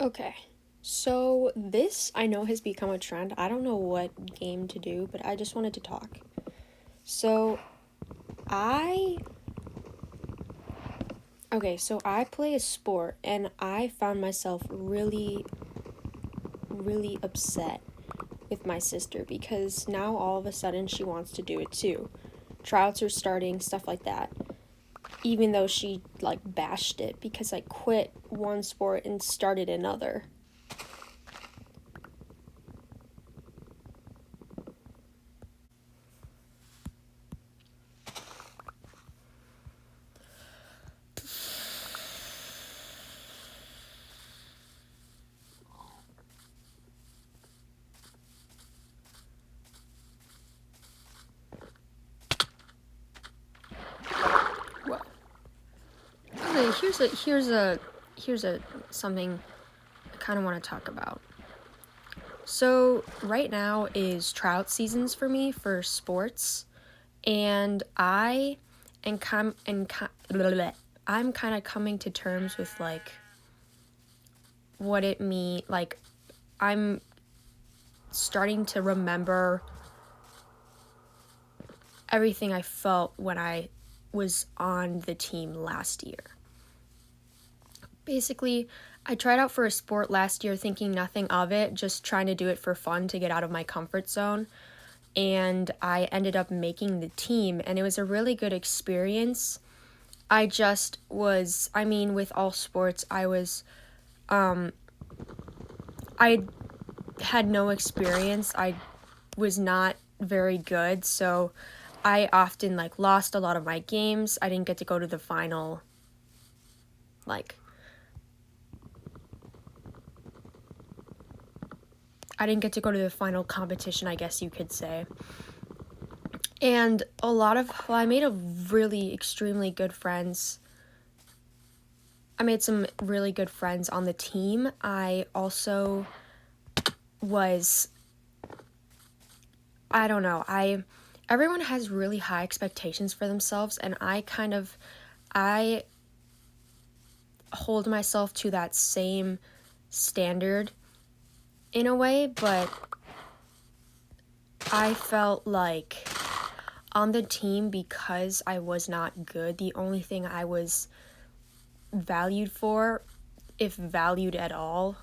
Okay. So this I know has become a trend. I don't know what game to do, but I just wanted to talk. So I so I play a sport and I found myself really upset with my sister because now all of a sudden she wants to do it too. Tryouts are starting, stuff like that. Even though she like bashed it because I quit one sport and started another. Well, okay, here's a something I kind of want to talk about. So right now is trout seasons for me for sports, and I'm kind of coming to terms with like what it mean. Like I'm starting to remember everything I felt when I was on the team last year. Basically, I tried out for a sport last year thinking nothing of it, just trying to do it for fun to get out of my comfort zone. And I ended up making the team, and it was a really good experience. With all sports, I had no experience. I was not very good, so I often like lost a lot of my games. I didn't get to go to the final, like, I didn't get to go to the final competition, I guess you could say. And I made a really extremely good friends. I made some really good friends on the team. I also was, I don't know, everyone has really high expectations for themselves, and I hold myself to that same standard in a way, but I felt like on the team, because I was not good, the only thing I was valued for, if valued at all,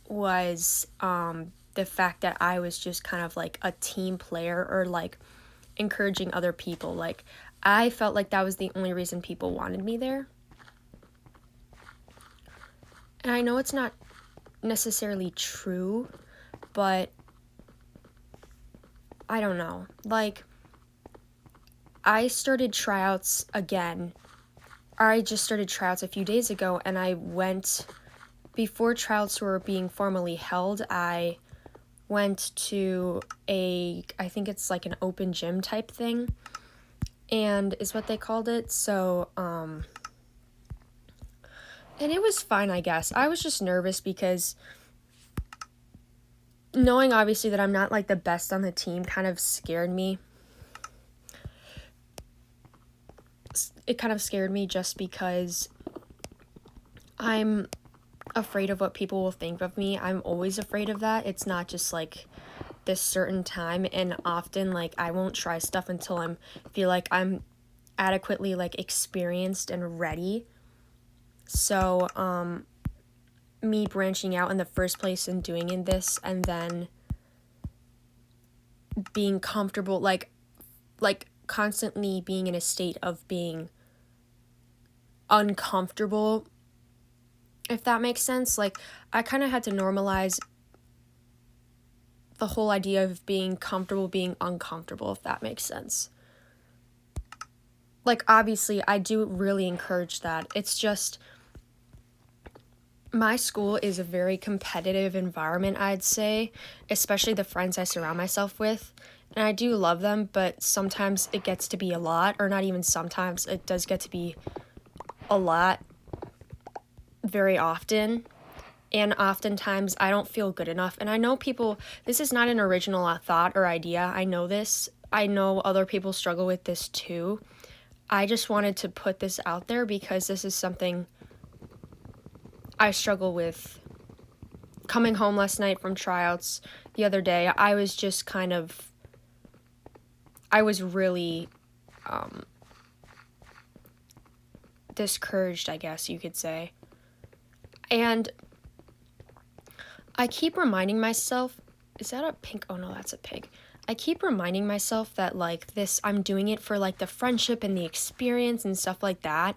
was the fact that I was just kind of like a team player or like encouraging other people. Like, I felt like that was the only reason people wanted me there. And I know it's not necessarily true, but I don't know. Like, I started tryouts again. I just started tryouts a few days ago, and before tryouts were being formally held, I went to I think it's like an open gym type thing, and is what they called it. So, and it was fine, I guess. I was just nervous because knowing obviously that I'm not like the best on the team kind of scared me. It kind of scared me just because I'm afraid of what people will think of me. I'm always afraid of that. It's not just like this certain time, and often like I won't try stuff until I feel like I'm adequately like experienced and ready. So me branching out in the first place and doing this and then being comfortable, like constantly being in a state of being uncomfortable, if that makes sense. Like, I kind of had to normalize the whole idea of being comfortable being uncomfortable, if that makes sense. Like, obviously I do really encourage that. It's just my school is a very competitive environment, I'd say, especially the friends I surround myself with. And I do love them, but sometimes it gets to be a lot, or not even sometimes, it does get to be a lot very often. And oftentimes I don't feel good enough. And I know this is not an original thought or idea. I know this. I know other people struggle with this too. I just wanted to put this out there because this is something I struggle with coming home last night from tryouts the other day, I was just I was really discouraged, I guess you could say. And I keep reminding myself, is that a pink? Oh no, that's a pig. I keep reminding myself that like this, I'm doing it for like the friendship and the experience and stuff like that,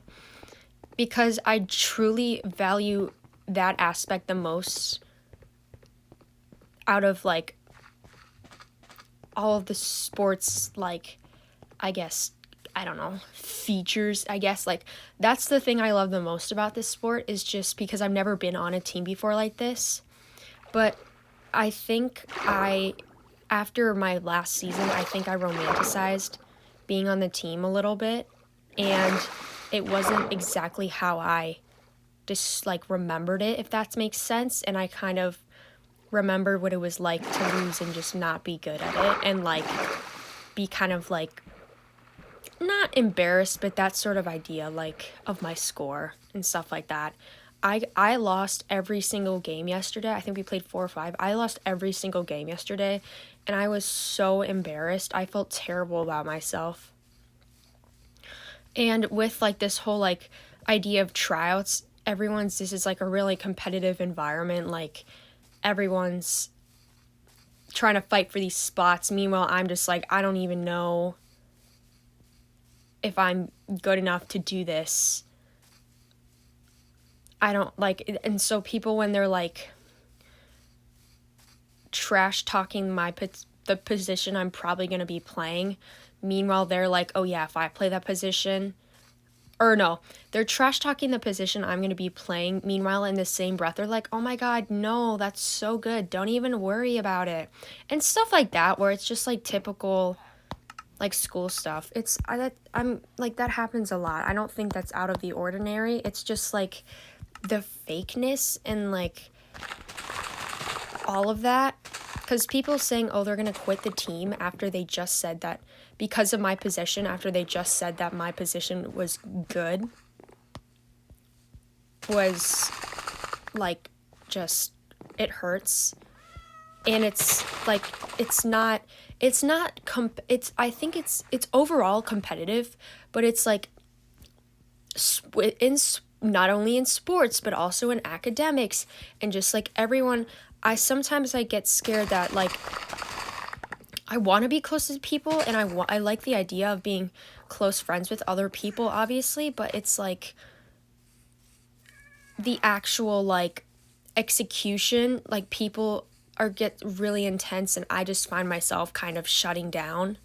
because I truly value that aspect the most out of like all of the sports, like, I guess, I don't know, features, I guess. Like, that's the thing I love the most about this sport, is just because I've never been on a team before like this. But I think after my last season, I think I romanticized being on the team a little bit, and it wasn't exactly how I just like remembered it, if that makes sense. And I kind of remembered what it was like to lose and just not be good at it, and like be kind of like not embarrassed, but that sort of idea like of my score and stuff like that. I lost every single game yesterday. I think we played 4 or 5. I lost every single game yesterday, and I was so embarrassed. I felt terrible about myself. And with like this whole like idea of tryouts, this is like a really competitive environment. Like, everyone's trying to fight for these spots. Meanwhile, I'm just like, I don't even know if I'm good enough to do this. I don't like, and so people, when they're like trash talking the position I'm probably going to be playing, meanwhile they're like, oh yeah, if I play that position, or no, they're trash talking the position I'm going to be playing, meanwhile in the same breath they're like, oh my god, no, that's so good, don't even worry about it, and stuff like that, where it's just like typical like school stuff. I'm like, that happens a lot. I don't think that's out of the ordinary. It's just like the fakeness and like all of that, because people saying, oh, they're gonna quit the team after they just said that, because of my position, after they just said that my position was good, was like, just, it hurts. And it's like, I think it's overall competitive, but it's like not only in sports, but also in academics, and just like everyone, sometimes I get scared that like I want to be close to people, and I like the idea of being close friends with other people, obviously, but it's like the actual like execution, like people get really intense, and I just find myself kind of shutting down.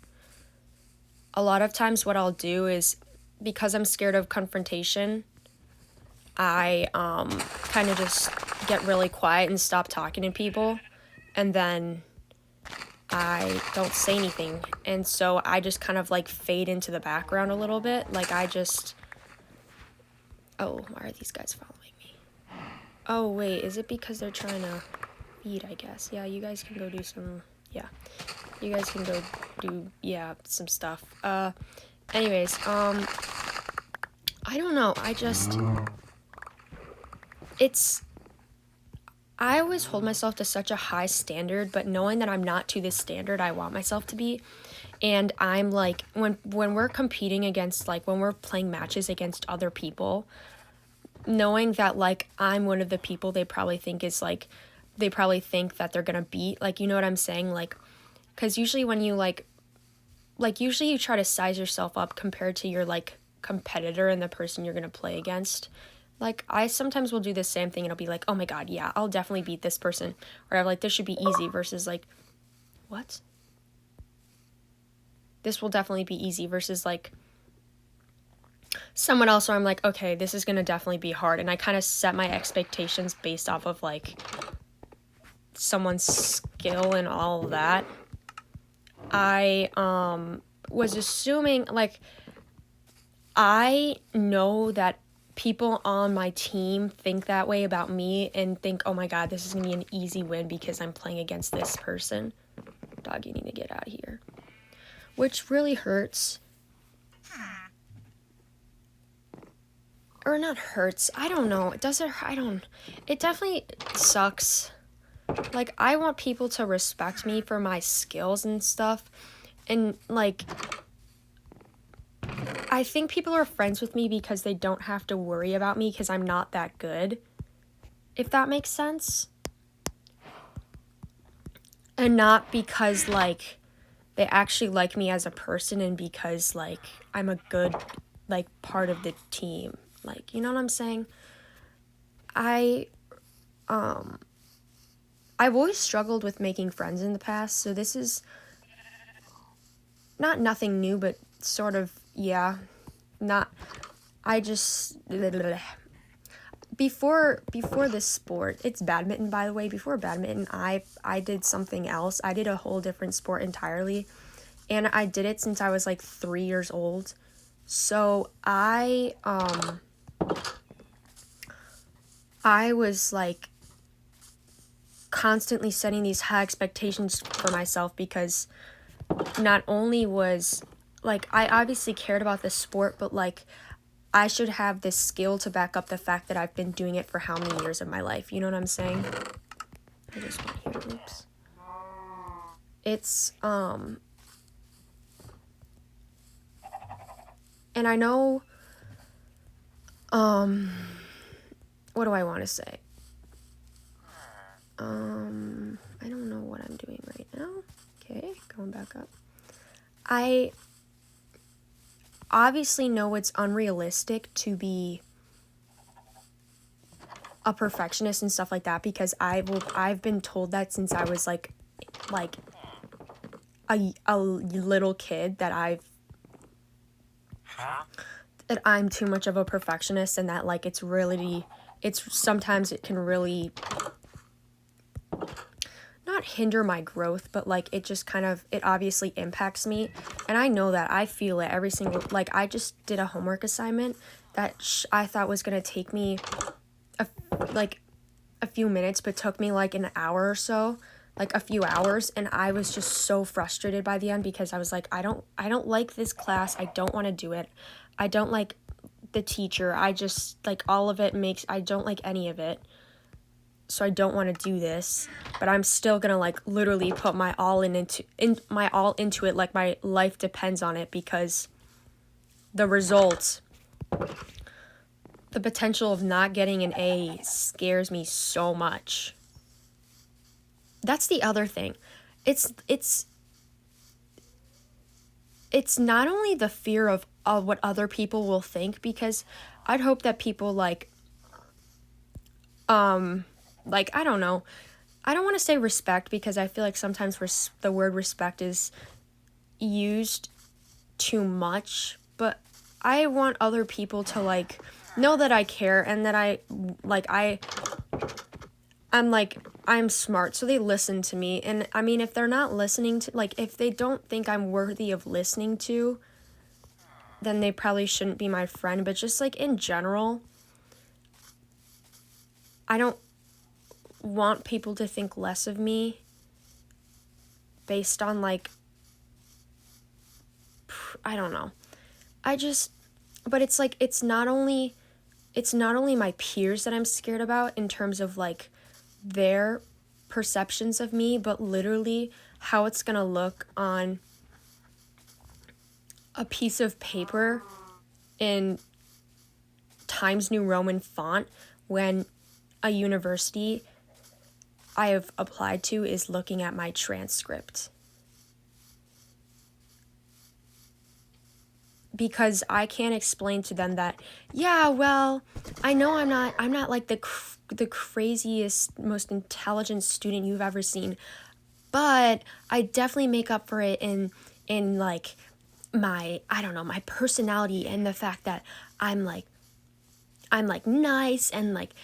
A lot of times what I'll do is, because I'm scared of confrontation, I kind of just get really quiet and stop talking to people, and then I don't say anything, and so I just kind of like fade into the background a little bit. Like, oh, why are these guys following me? Oh wait, is it because they're trying to feed, I guess? Yeah, you guys can go do some, yeah, you guys can go do, yeah, some stuff. Anyways, I don't know, I always hold myself to such a high standard, but knowing that I'm not to this standard I want myself to be, and I'm like, when we're competing against, like, when we're playing matches against other people, knowing that, like, I'm one of the people they probably think that they're gonna beat, like, you know what I'm saying? Like, because usually when you, usually you try to size yourself up compared to your, like, competitor and the person you're gonna play against. Like, I sometimes will do the same thing, and I'll be like, oh my god, yeah, I'll definitely beat this person. Or I'm like, this should be easy, versus like, what? This will definitely be easy, versus like someone else where I'm like, okay, this is gonna definitely be hard. And I kind of set my expectations based off of like someone's skill and all of that. I was assuming, like, I know that people on my team think that way about me and think, oh my god, this is gonna be an easy win because I'm playing against this person. Dog, you need to get out of here. Which really hurts. Or not hurts, I don't know. It definitely sucks. like, I want people to respect me for my skills and stuff. And, like, I think people are friends with me because they don't have to worry about me because I'm not that good, if that makes sense. And not because, like, they actually like me as a person and because, like, I'm a good, like, part of the team. Like, you know what I'm saying? I, um, I've always struggled with making friends in the past, so this is not nothing new, but sort of, yeah, not, I just, before this sport, it's badminton, by the way. Before badminton, I did something else. I did a whole different sport entirely, and I did it since I was like 3 years old. So I was like constantly setting these high expectations for myself because not only was, like, I obviously cared about this sport, but like I should have this skill to back up the fact that I've been doing it for how many years of my life. You know what I'm saying? I just went here. Oops. It's and I know what do I want to say? I don't know what I'm doing right now. Okay, going back up. I obviously know it's unrealistic to be a perfectionist and stuff like that because I've been told that since I was like a little kid that I'm too much of a perfectionist and that like it's sometimes it can really not hinder my growth, but like it just kind of, it obviously impacts me. And I know that, I feel it every single, like I just did a homework assignment that I thought was going to take me a few minutes, but took me like an hour or so, like a few hours. And I was just so frustrated by the end because I was like, I don't like this class. I don't want to do it. I don't like the teacher. I just like all of it I don't like any of it. So I don't want to do this, but I'm still gonna like literally put my all into it, like my life depends on it, because the results, the potential of not getting an A scares me so much. That's the other thing. It's not only the fear of what other people will think, because I'd hope that people like I don't know. I don't want to say respect because I feel like sometimes the word respect is used too much, but I want other people to like know that I care and that I'm smart, so they listen to me. And I mean, if they're not listening to, like, if they don't think I'm worthy of listening to, then they probably shouldn't be my friend. But just like in general, I don't want people to think less of me based on like, I don't know. But it's like it's not only my peers that I'm scared about in terms of like their perceptions of me, but literally how it's gonna look on a piece of paper in Times New Roman font when a university I have applied to is looking at my transcript. Because I can't explain to them that, yeah, well, I know I'm not like the craziest, most intelligent student you've ever seen, but I definitely make up for it in like my, I don't know, my personality and the fact that I'm like nice and like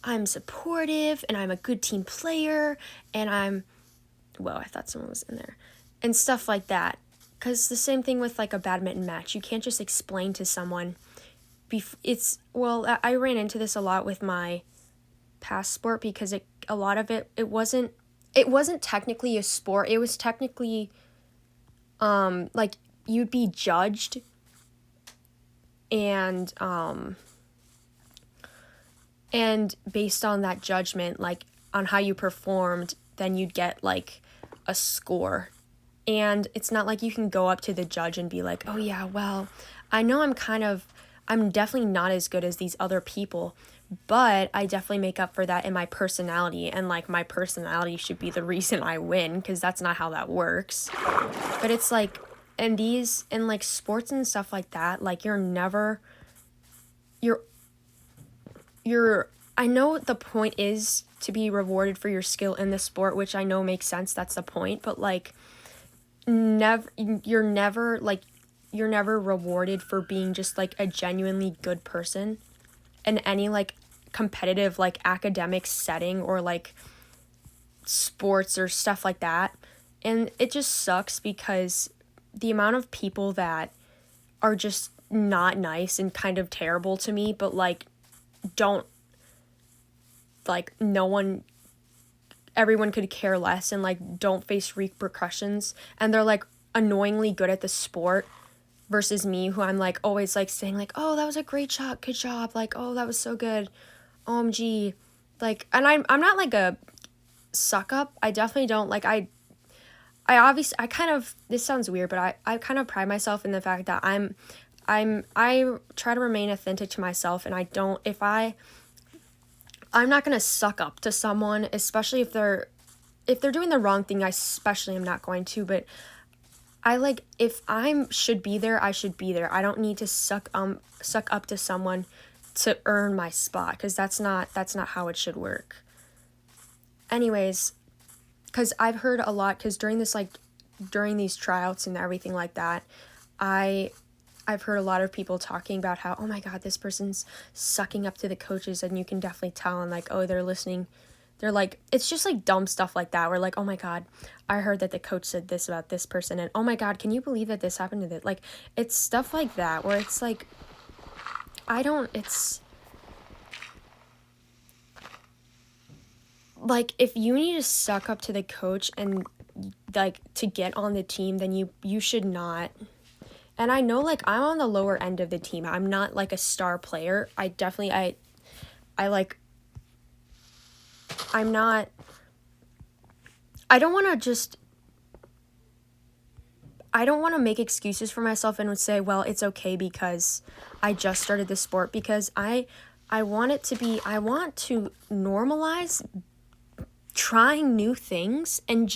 I'm supportive and I'm a good team player and I thought someone was in there and stuff like that. Because the same thing with like a badminton match, you can't just explain to someone. I ran into this a lot with my past sport because a lot of it wasn't technically a sport. It was technically like you'd be judged and based on that judgment, like on how you performed, then you'd get like a score. And it's not like you can go up to the judge and be like, oh yeah, well, I know I'm definitely not as good as these other people, but I definitely make up for that in my personality. And like my personality should be the reason I win, because that's not how that works. But it's like, in like sports and stuff like that, like you're I know the point is to be rewarded for your skill in the sport, which I know makes sense. That's the point. But like, you're never rewarded for being just like a genuinely good person in any like competitive like academic setting or like sports or stuff like that. And it just sucks because the amount of people that are just not nice and kind of terrible to me, but like don't, like, everyone could care less and like don't face repercussions, and they're like annoyingly good at the sport, versus me, who I'm like always like saying like, oh, that was a great shot, good job, like, oh, that was so good, OMG, like. And I'm not like a suck up. I definitely don't like, I obviously, I kind of, this sounds weird, but I kind of pride myself in the fact that I try to remain authentic to myself, and I'm not going to suck up to someone, especially if they're doing the wrong thing. I especially am not going to, but I like, if I should be there, I should be there. I don't need to suck up to someone to earn my spot, because that's not how it should work. Anyways, because I've heard a lot, because during these tryouts and everything like that, I've heard a lot of people talking about how, oh my God, this person's sucking up to the coaches, and you can definitely tell, and like, oh, they're listening. They're like, it's just like dumb stuff like that. We're like, oh my God, I heard that the coach said this about this person, and oh my God, can you believe that this happened to this? Like, it's stuff like that where it's like, it's like, if you need to suck up to the coach and like to get on the team, then you should not. And I know, like, I'm on the lower end of the team. I'm not, like, a star player. I'm not, I don't want to make excuses for myself and say, well, it's okay because I just started this sport, because I want to normalize trying new things and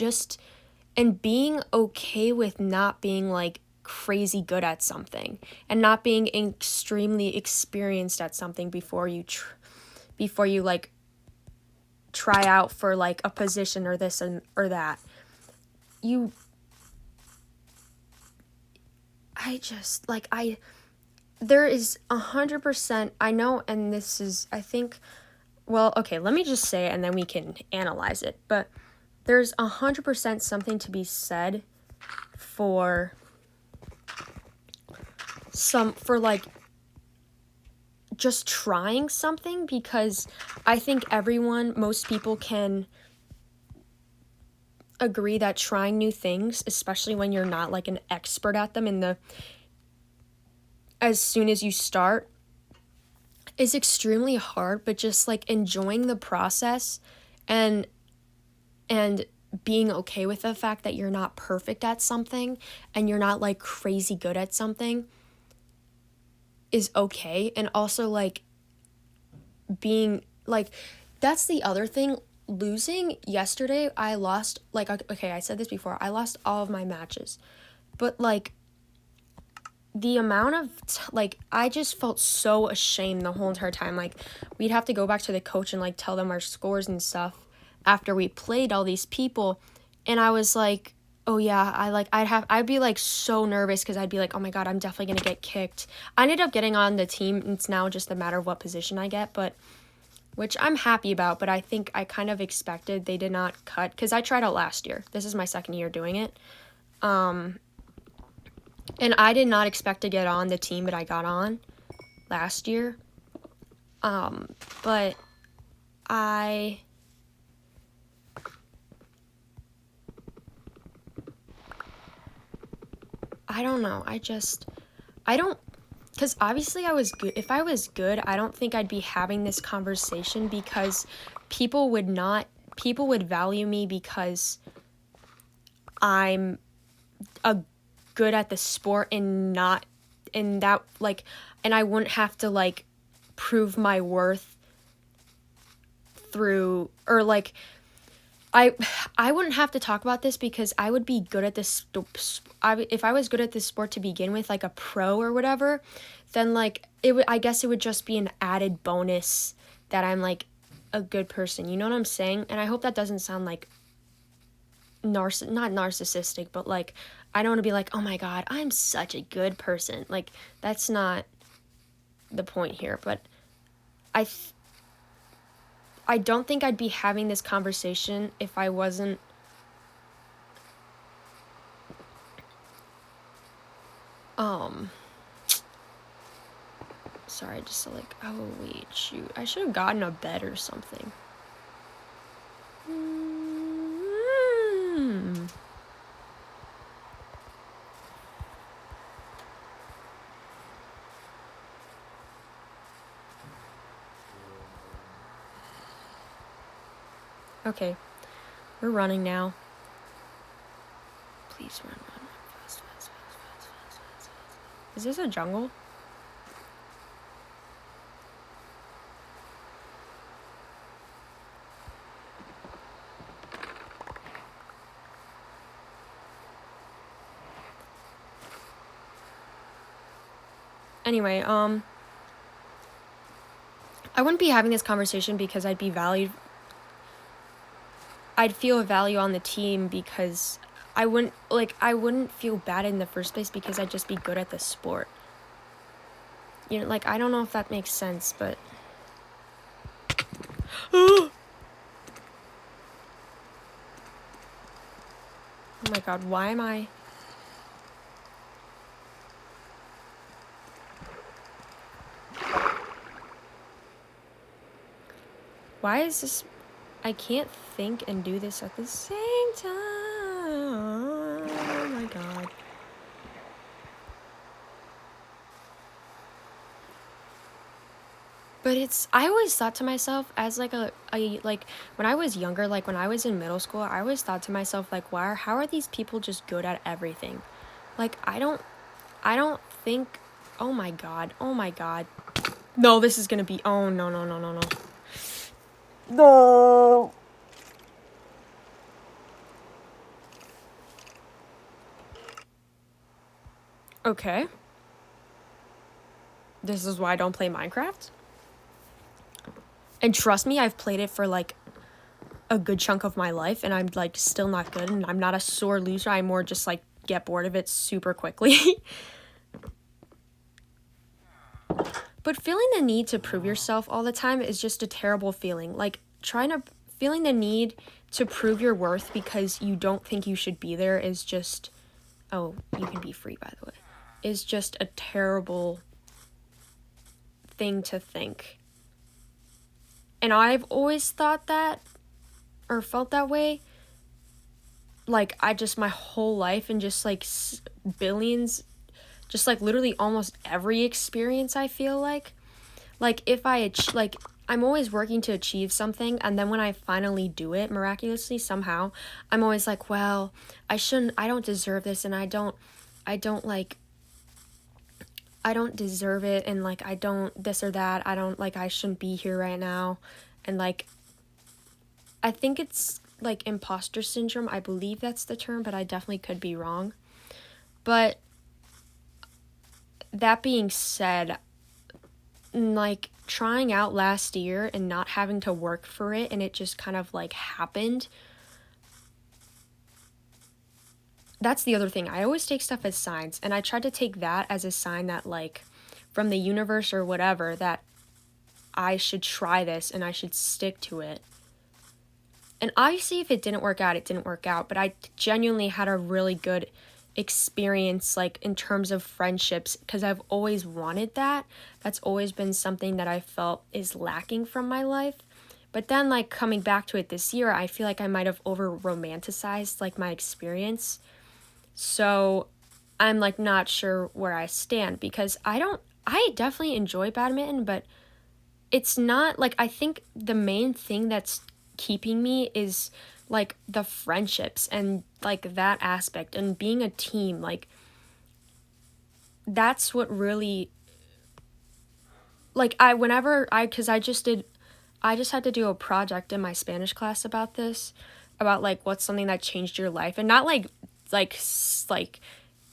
being okay with not being, like, crazy good at something, and not being extremely experienced at something before you like try out for like a position or this or that. There is 100%, I know, and this is, I think, well, okay, let me just say it and then we can analyze it, but there's 100% something to be said for like just trying something, because I think most people can agree that trying new things, especially when you're not like an expert at them as soon as you start, is extremely hard. But just like enjoying the process and being okay with the fact that you're not perfect at something and you're not like crazy good at something is okay. And also like being like, that's the other thing. Losing yesterday, I lost, like, okay, I said this before, I lost all of my matches, but like the amount of like, I just felt so ashamed the whole entire time. Like, we'd have to go back to the coach and like tell them our scores and stuff after we played all these people, and I was like, oh yeah, I'd be like so nervous, because I'd be like, oh my God, I'm definitely gonna get kicked. I ended up getting on the team, and it's now just a matter of what position I get, but which I'm happy about. But I think I kind of expected they did not cut, because I tried out last year. This is my second year doing it. And I did not expect to get on the team, but I got on last year. But I don't know. Because obviously I was good. If I was good, I don't think I'd be having this conversation, because people would not people would value me because I'm a good at the sport and not and that like and I wouldn't have to like prove my worth through or like I wouldn't have to talk about this because I would be good at this if I was good at this sport to begin with, like a pro or whatever, then like I guess it would just be an added bonus that I'm like a good person. You know what I'm saying? And I hope that doesn't sound like not narcissistic, but like I don't want to be like, "Oh my god, I'm such a good person." Like that's not the point here, but I I don't think I'd be having this conversation if I wasn't sorry, just like, oh wait, shoot. I should have gotten a bed or something. Okay, we're running now. Please run. Fast. Is this a jungle? Anyway, I wouldn't be having this conversation because I'd feel a value on the team because I wouldn't feel bad in the first place because I'd just be good at the sport. You know, like I don't know if that makes sense, but oh my god, why am I Why is this I can't think and do this at the same time. Oh my god. But I always thought to myself as like like when I was younger, like when I was in middle school, I always thought to myself like how are these people just good at everything? Like I don't think oh my god. No, this is gonna be oh no. No. Okay. This is why I don't play Minecraft. And trust me, I've played it for like a good chunk of my life and I'm like still not good and I'm not a sore loser. I more just like get bored of it super quickly. But feeling the need to prove yourself all the time is just a terrible feeling. Like feeling the need to prove your worth because you don't think you should be there is just oh, you can be free by the way. Is just a terrible thing to think. And I've always thought that or felt that way like I just my whole life and just like billions just like literally almost every experience I feel like if like I'm always working to achieve something and then when I finally do it miraculously somehow I'm always like well I don't deserve this and I don't deserve it and like I don't this or that I don't like I shouldn't be here right now and like I think it's like imposter syndrome. I believe that's the term, but I definitely could be wrong. But that being said, like trying out last year and not having to work for it and it just kind of like happened. That's the other thing. I always take stuff as signs and I tried to take that as a sign that like from the universe or whatever that I should try this and I should stick to it. And obviously, if it didn't work out, it didn't work out. But I genuinely had a really good experience, like, in terms of friendships, because I've always wanted that. That's always been something that I felt is lacking from my life. But then, like, coming back to it this year, I feel like I might have over-romanticized, like, my experience. So I'm, like, not sure where I stand, because I definitely enjoy badminton, but it's not, like, I think the main thing that's keeping me is like the friendships and like that aspect and being a team. Like that's what really, like because I just had to do a project in my Spanish class about this, about like what's something that changed your life, and not like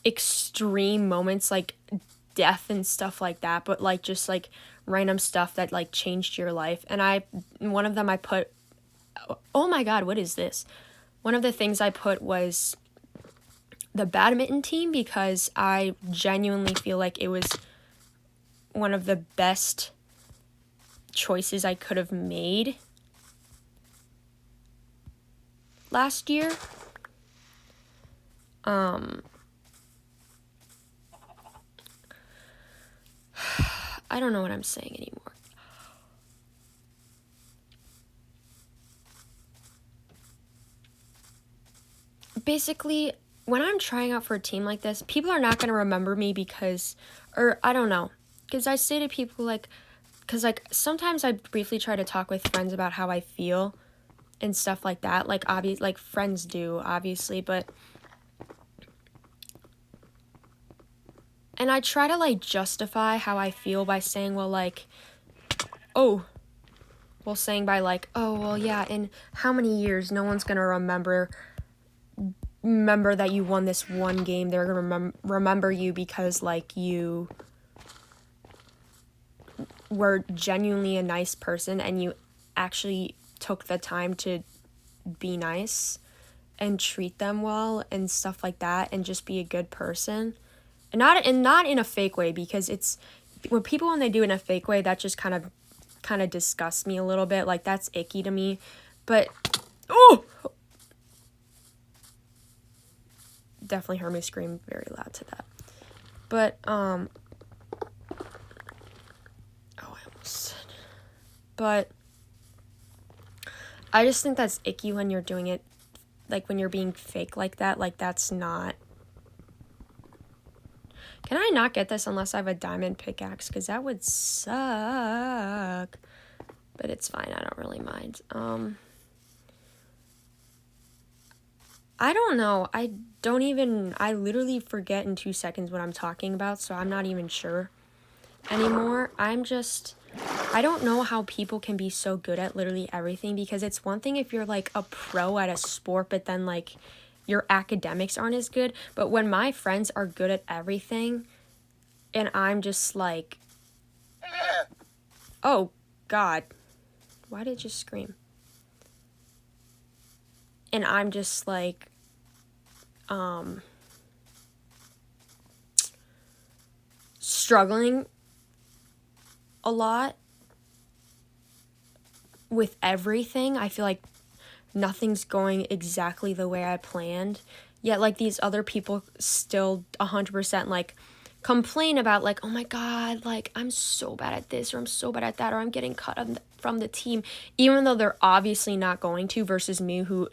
extreme moments like death and stuff like that, but like just like random stuff that like changed your life. And one of them I put, oh my god, what is this? One of the things I put was the badminton team, because I genuinely feel like it was one of the best choices I could have made last year. I don't know what I'm saying anymore. Basically, when I'm trying out for a team like this, people are not going to remember me because, or I don't know, because I say to people like, because like sometimes I briefly try to talk with friends about how I feel and stuff like that, like like friends do, obviously, but, and I try to like justify how I feel by saying, well, like, oh, well, saying by like, oh, well, yeah, in how many years no one's gonna remember that you won this one game. They're gonna remember you because like you were genuinely a nice person and you actually took the time to be nice and treat them well and stuff like that, and just be a good person, and not in a fake way, because it's when they do it in a fake way, that just kind of disgusts me a little bit. Like that's icky to me. But oh, definitely heard me scream very loud to that. But oh, I almost said. But I just think that's icky when you're doing it, like when you're being fake like that. Like that's not. Can I not get this unless I have a diamond pickaxe? Because that would suck. But it's fine. I don't really mind. I don't know. I literally forget in 2 seconds what I'm talking about, so I'm not even sure anymore. I don't know how people can be so good at literally everything, because it's one thing if you're like a pro at a sport, but then like your academics aren't as good. But when my friends are good at everything and I'm just like, oh god, why did it just scream? And I'm just like, struggling a lot with everything. I feel like nothing's going exactly the way I planned. Yet, like, these other people still 100% like complain about like, oh my god, like I'm so bad at this, or I'm so bad at that, or I'm getting cut from the team, even though they're obviously not going to, versus me, who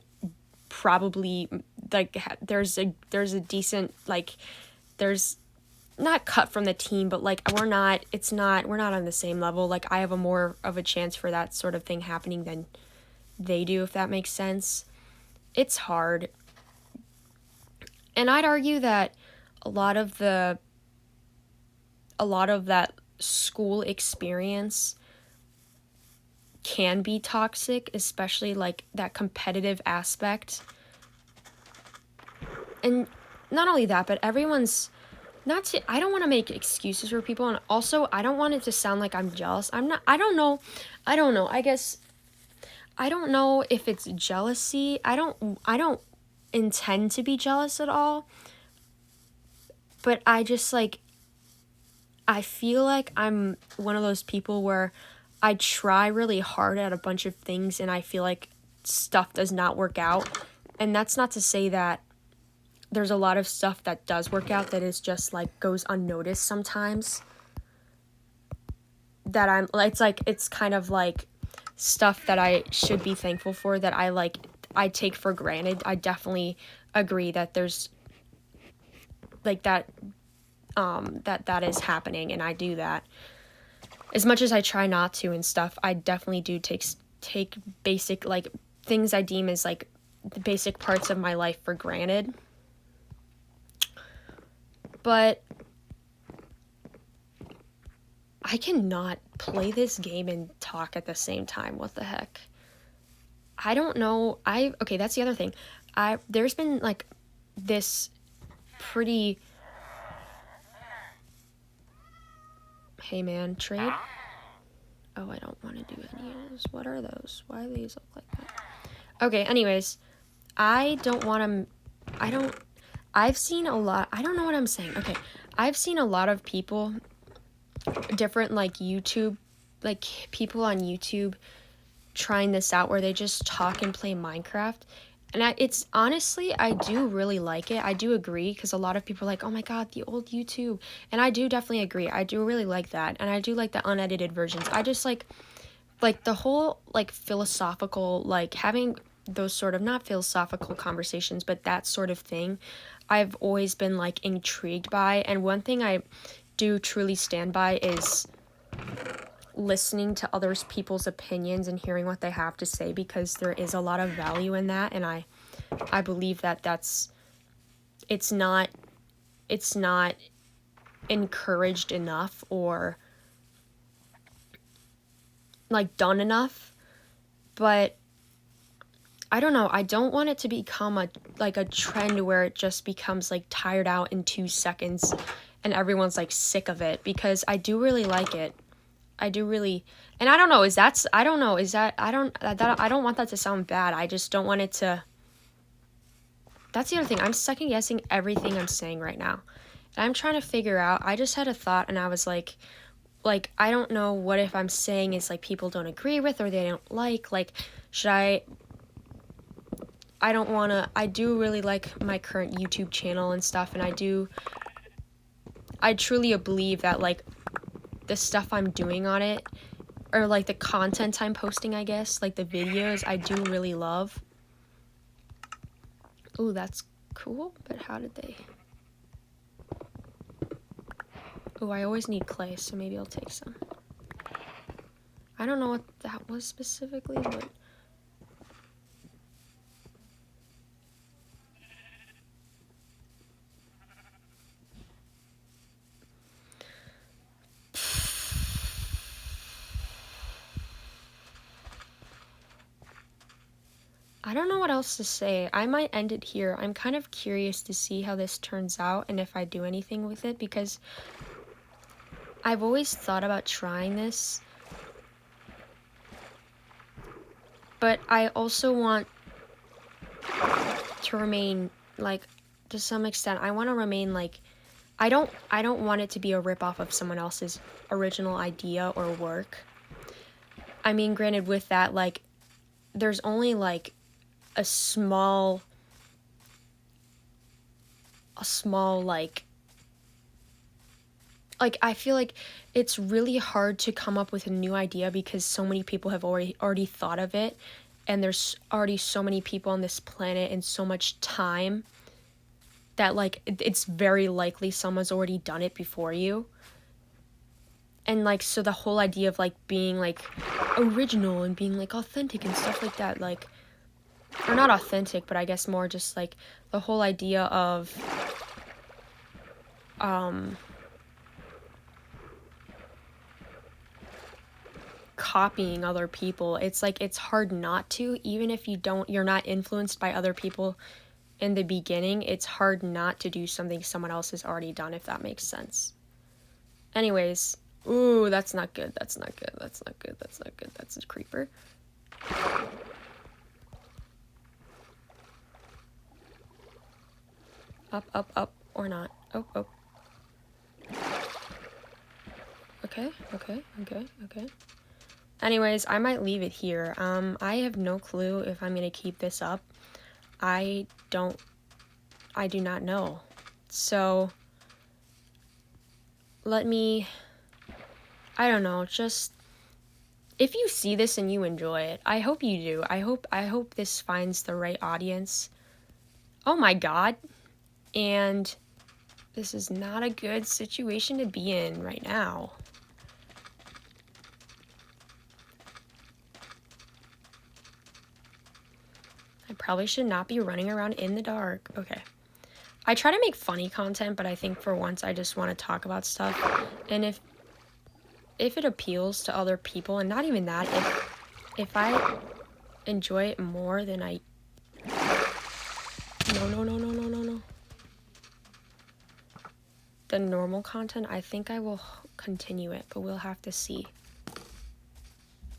probably like there's a decent, like, there's not cut from the team, but like we're not on the same level. Like I have a more of a chance for that sort of thing happening than they do, if that makes sense. It's hard. And I'd argue that a lot of that school experience can be toxic, especially like that competitive aspect. And not only that, but everyone's I don't want to make excuses for people, and also I don't want it to sound like I'm jealous. I don't know. I guess I don't know if it's jealousy. I don't intend to be jealous at all. But I just like, I feel like I'm one of those people where I try really hard at a bunch of things and I feel like stuff does not work out. And that's not to say that there's a lot of stuff that does work out that is just like goes unnoticed sometimes. That it's kind of like stuff that I should be thankful for that I take for granted. I definitely agree that there's like that is happening, and I do that. As much as I try not to and stuff, I definitely do take take basic, like, things I deem as, like, the basic parts of my life for granted. But I cannot play this game and talk at the same time. What the heck? I don't know. Okay, that's the other thing. There's been, like, this pretty... Hey, man, trade? Oh, I don't want to do any of those. What are those? Why do these look like that? Okay, anyways, I've seen a lot... I don't know what I'm saying. Okay, I've seen a lot of people, different, like, YouTube, like, people on YouTube trying this out where they just talk and play Minecraft. And it's honestly, I do really like it. I do agree, because a lot of people are like, oh my god, the old YouTube. And I do definitely agree. I do really like that. And I do like the unedited versions. I just like the whole, like, philosophical, like, having those sort of, not philosophical conversations, but that sort of thing, I've always been, like, intrigued by. And one thing I do truly stand by is listening to others people's opinions and hearing what they have to say, because there is a lot of value in that. And I believe that it's not encouraged enough, or, like, done enough. But I don't know, I don't want it to become a trend where it just becomes, like, tired out in 2 seconds and everyone's, like, sick of it, because I do really like it. I do really, and I don't know, I don't want that to sound bad. I just don't want it to, that's the other thing. I'm second guessing everything I'm saying right now. And I'm trying to figure out, I just had a thought and I was like, I don't know what if I'm saying is, like, people don't agree with or they don't like, should I don't want to, I do really like my current YouTube channel and stuff, and I truly believe that, like, the stuff I'm doing on it, or, like, the content I'm posting, I guess, like, the videos, I do really love. Ooh, that's cool, but how did they... Ooh, I always need clay, so maybe I'll take some. I don't know what that was specifically, but... I don't know what else to say. I might end it here. I'm kind of curious to see how this turns out and if I do anything with it, because I've always thought about trying this, but I also want to remain, like, to some extent, I want to remain, like, I don't want it to be a ripoff of someone else's original idea or work. I mean, granted, with that, like, there's only, like, a small, like, I feel like it's really hard to come up with a new idea, because so many people have already thought of it, and there's already so many people on this planet and so much time that, like, it's very likely someone's already done it before you. And, like, so the whole idea of, like, being, like, original and being, like, authentic and stuff like that, like, or not authentic, but I guess more just, like, the whole idea of, copying other people. It's, like, it's hard not to, even if you're not influenced by other people in the beginning, it's hard not to do something someone else has already done, if that makes sense. Anyways, ooh, that's not good, that's not good, that's not good, that's not good, that's a creeper. Up, up, up, or not. Oh, oh. Okay, okay, okay, okay. Anyways, I might leave it here. I have no clue if I'm gonna keep this up. I do not know. So, I don't know, just, if you see this and you enjoy it, I hope you do. I hope this finds the right audience. Oh my god. And this is not a good situation to be in right now. I probably should not be running around in the dark. Okay. I try to make funny content, but I think for once I just want to talk about stuff. And if it appeals to other people, and not even that, if I enjoy it more than I... No. The normal content, I think I will continue it, but we'll have to see.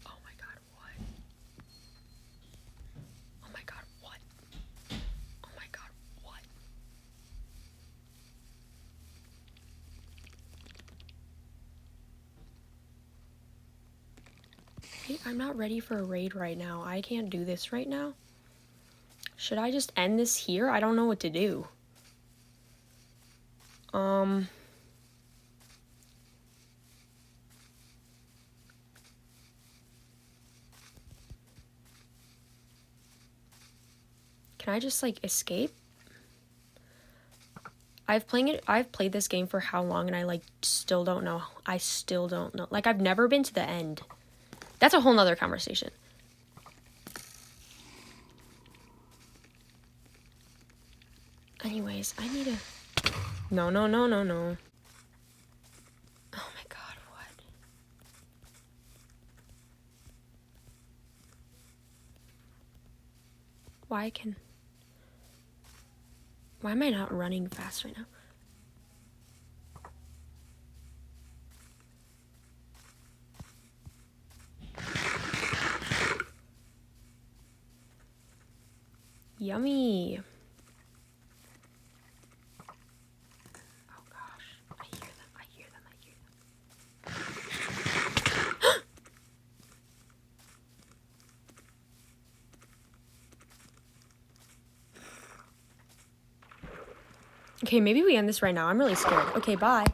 Oh my god, what? Oh my god, what? Oh my god, what? Wait, I'm not ready for a raid right now. I can't do this right now. Should I just end this here? I don't know what to do. Can I just, like, escape? I've played this game for how long, and I, like, still don't know. I still don't know. Like, I've never been to the end. That's a whole nother conversation. Anyways, I need to... No. Oh my god, what? Why am I not running fast right now? Yummy. Oh gosh, I hear them. Okay, maybe we end this right now. I'm really scared. Okay, bye.